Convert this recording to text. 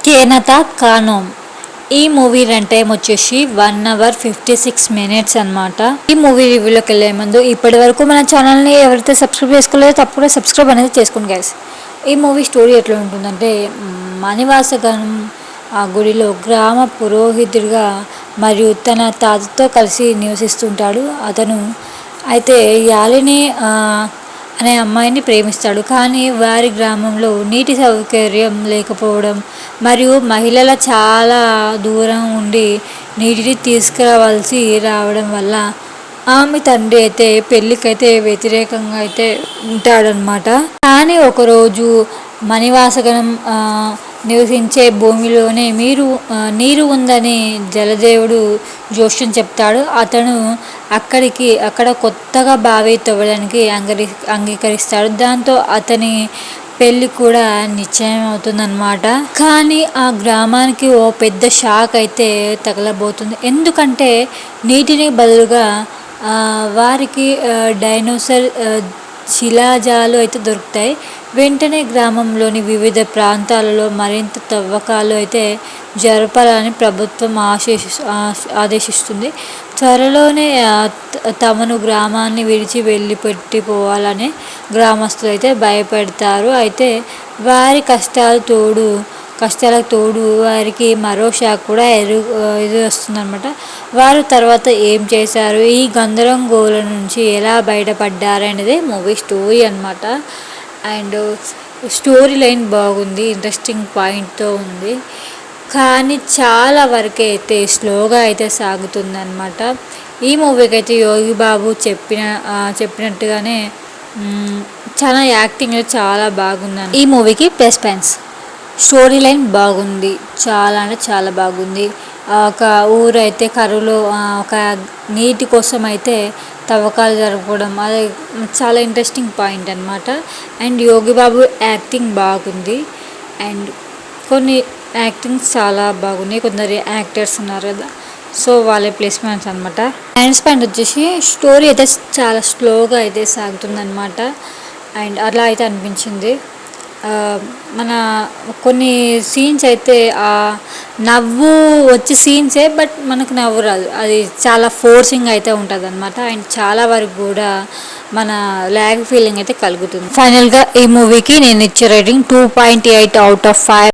కేనత కానోమ్. ఈ movie run time వచ్చేసి 1 hour 56 minutes అనమాట. ఈ మూవీ రివ్యూలోకి వెళ్ళే ముందు ఇప్పటి వరకు మన ఛానల్ని ఎవరైతే సబ్స్క్రైబ్ చేసుకోలేదో తప్పకుండా సబ్స్క్రైబ్ అనేది చేసుకోండి గైస్. ఈ మూవీ స్టోరీ ఎట్లా ఉంటుందంటే, మణివాసగం ఆ గుడిలో గ్రామ పురోహితుడిగా మరియు తన తాతతో కలిసి నివసిస్తుంటాడు. అతను అయితే యాలిని అనే అమ్మాయిని ప్రేమిస్తాడు. కానీ వారి గ్రామంలో నీటి సౌకర్యం లేకపోవడం మరియు మహిళల చాలా దూరం ఉండి నీటిని తీసుకురావాల్సి రావడం వల్ల ఆమె తండ్రి అయితే పెళ్ళికైతే వ్యతిరేకంగా అయితే ఉంటాడనమాట. కానీ ఒకరోజు మణివాసగనం నివసించే భూమిలోనే నీరు ఉందని జలదేవుడు జోష్యం చెప్తాడు. అతను అక్కడ కొత్తగా బావి తవ్వడానికి అంగీకరిస్తాడు. దాంతో అతని పెళ్ళి కూడా నిశ్చయం అవుతుందన్నమాట. కానీ ఆ గ్రామానికి ఓ పెద్ద షాక్ అయితే తగలబోతుంది. ఎందుకంటే నీటిని బదులుగా వారికి డైనోసార్ శిలాజాలు అయితే దొరుకుతాయి. వెంటనే గ్రామంలోని వివిధ ప్రాంతాలలో మరింత తవ్వకాలు అయితే జరపాలని ప్రభుత్వం ఆదేశిస్తుంది. త్వరలోనే తమను గ్రామాన్ని విడిచి వెళ్ళిపెట్టిపోవాలని గ్రామస్తులు అయితే భయపడతారు. అయితే వారి కష్టాలకు తోడు వారికి మరో షాక్ కూడా ఎదురొస్తుందన్నమాట. వారు తర్వాత ఏం చేశారు, ఈ గందరగోళం నుంచి ఎలా బయటపడ్డారు అనేది మూవీ స్టోరీ అన్నమాట. అండ్ స్టోరీ లైన్ బాగుంది, ఇంట్రెస్టింగ్ పాయింట్తో ఉంది. కానీ చాలా వరకు అయితే స్లోగా అయితే సాగుతుంది అనమాట. ఈ మూవీకి అయితే యోగి బాబు చెప్పినట్టుగానే చాలా యాక్టింగ్ చాలా బాగుంది. ఈ మూవీకి ప్లస్ పాయింట్స్: స్టోరీ లైన్ బాగుంది, చాలా అంటే చాలా బాగుంది. ఒక ఊరు అయితే కరువులో ఒక నీటి కోసం అయితే తవ్వకాలు జరపడం, అది చాలా ఇంట్రెస్టింగ్ పాయింట్ అనమాట. అండ్ యోగి బాబు యాక్టింగ్ బాగుంది. అండ్ కొన్ని యాక్టింగ్స్ చాలా బాగున్నాయి. కొందరు యాక్టర్స్ ఉన్నారు కదా, సో వాళ్ళే ప్లేస్మెంట్స్ అనమాట. మైనస్ పాయింట్ వచ్చేసి స్టోరీ అయితే చాలా స్లోగా అయితే సాగుతుందన్నమాట. అండ్ అలా అయితే అనిపించింది. మన కొన్ని సీన్స్ అయితే నవ్వు వచ్చే సీన్సే, బట్ మనకు నవ్వు రాదు, అది చాలా ఫోర్సింగ్ అయితే ఉంటుంది అనమాట. అండ్ చాలా వరకు కూడా మన ల్యాగ్ ఫీలింగ్ అయితే కలుగుతుంది. ఫైనల్గా ఈ మూవీకి నేను ఇచ్చే రేటింగ్ 2.8 out of 5.